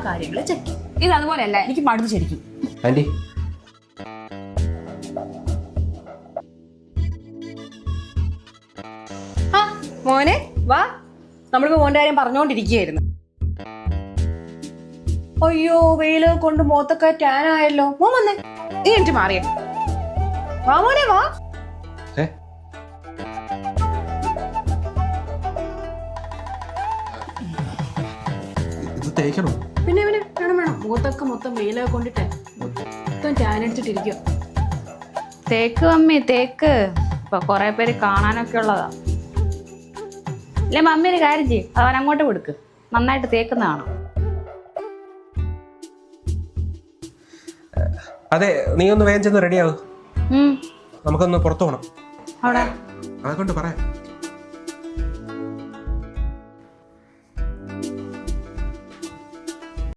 കാര്യങ്ങൾ ചെക്ക് ചെയ്യും. ഇത് അതുപോലെയല്ല, എനിക്ക് മടുത്ത് ശരിക്കും. ആന്റി ആ മോനെ വാ, നമ്മളിപ്പോ മോന്റെ കാര്യം പറഞ്ഞുകൊണ്ടിരിക്കുകയായിരുന്നു. അയ്യോ വെയില് കൊണ്ട് മുഖത്തൊക്കെ ടാൻ ആയല്ലോ. മോൻ വന്നേ, നീ എനിക്ക് മാറിയേ. വാ മോനെ വാ. ഇത് തേക്കണോ? പിന്നെ വേണം മുഖത്തൊക്കെ മൊത്തം വെയിലൊക്കെ കൊണ്ടിട്ട് മൊത്തം ടാൻ അടിച്ചിട്ടിരിക്കുക. തേക്ക് മമ്മി തേക്ക്, ഇപ്പൊ കൊറേ പേര് കാണാനൊക്കെ ഉള്ളതാ. അല്ലെ മമ്മി ഒരു കാര്യം ചെയ്യും, അവൻ അങ്ങോട്ട് കൊടുക്ക്, നന്നായിട്ട് തേക്കുന്ന കാണാം. അതെ, നീ ഒന്ന് വേഗം ചെന്ന് റെഡിയാവും. നമുക്കൊന്ന് പുറത്തു പോകണം. അവിടെ അതൊക്കെ പറയാം.